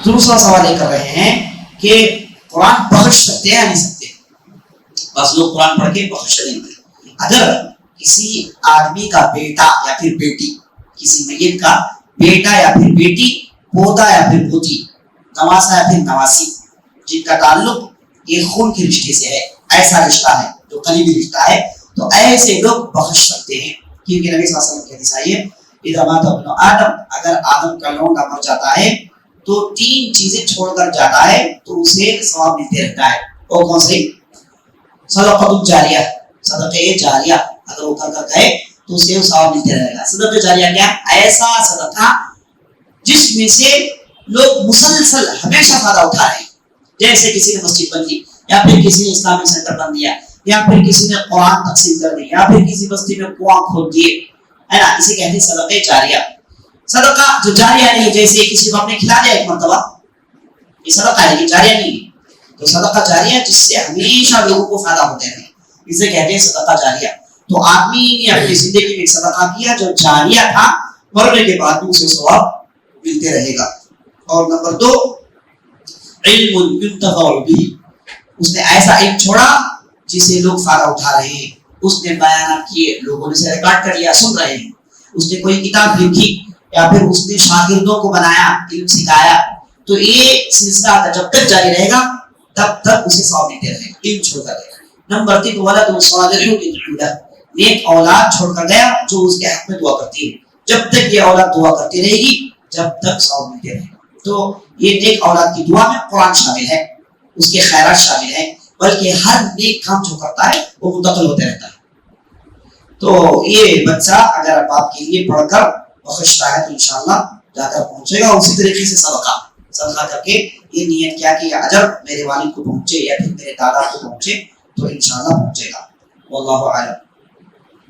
دوسرا سوال یہ کر رہے ہیں کہ قرآن بخش سکتے ہیں یا نہیں سکتے؟ بس لوگ قرآن پڑھ کے بخش دیں گے. اگر کسی آدمی کا بیٹا یا پھر بیٹی، کسی میت کا بیٹا یا پھر بیٹی، پوتا یا پھر پوتی، نواسا یا پھر نواسی، جن کا تعلق ایک خون کے رشتے سے ہے، ایسا رشتہ ہے جو قریبی رشتہ ہے، تو ایسے لوگ بخش سکتے ہیں. کیونکہ نبی صلی اللہ علیہ وسلم کی حدیث آئی ہے اذا مات ابن آدم، اگر آدم کا لونڈا مر جاتا ہے تو 3 چیزیں چھوڑ کر جاتا ہے تو اسے ثواب ملتے رہتا ہے. وہ کون سی؟ صدقۃ جاریہ، صدقہ جاریہ اگر وہ کر کر گئے تو اسے ثواب ملتے رہے گا. صدقہ جاریہ کیا؟ ایسا صدقہ جس میں سے لوگ مسلسل ہمیشہ فائدہ اٹھا رہے ہیں. جیسے کسی نے مسجد بن دی، یا پھر کسی نے اسلامک سینٹر بن دیا، یا پھر کسی نے قرآن تقسیم کر دی، یا پھر کسی بستی میں کنواں کھود دیے، ہے نا، اسے کہتے ہیں صدقہ جاریہ. صدقہ جو جاریہ نہیں، جیسے کسی کو آپ نے کھلا دیا ایک مرتبہ، یہ صدقہ ہے، یہ جاریہ نہیں ہے. تو صدقہ جاریہ جس سے ہمیشہ لوگوں کو فائدہ ہوتے رہے، اسے کہتے ہیں صدقہ جاریہ. تو آدمی نے اپنی زندگی میں ایک صدقہ کیا جو جاریہ تھا، مرنے کے بعد اسے ثواب ملتے رہے گا. اور نمبر 2، علم ينتفع به، اس نے ایسا علم چھوڑا جسے لوگ فائدہ اٹھا رہے ہیں. اس نے بیانات کیے، لوگوں نے اسے ریکارڈ کر لیا، سن رہے ہیں. اس نے کوئی کتاب لکھی، یا پھر اس نے شاگردوں کو بنایا، علم سکھایا. تو یہ سلسلہ جب تک جاری رہے گا تب تک اسے ثواب ملتے رہے گا، علم چھوڑ کر گیا. نمبر 3، ولد صالح يدعو له، نیک اولاد چھوڑ کر گیا جو اس کے حق میں دعا کرتی ہے. جب تک یہ اولاد دعا کرتی رہے گی جب تک ثواب ملتے رہے گا. تو یہ نیک اولاد کی دعا میں قرآن شامل ہے، اس کے خیرات شامل ہیں، بلکہ ہر نیک کام جو کرتا ہے وہ منتقل ہوتے رہتا ہے. تو یہ بچہ اگر باپ کے لیے پڑھ کر بخشتا ہے تو انشاءاللہ جا کر پہنچے گا. اسی طریقے سے صدقہ کر کے یہ نیت کیا کہ یہ اجر میرے والد کو پہنچے یا پھر میرے دادا کو پہنچے تو انشاءاللہ پہنچے گا. واللہ اعلم.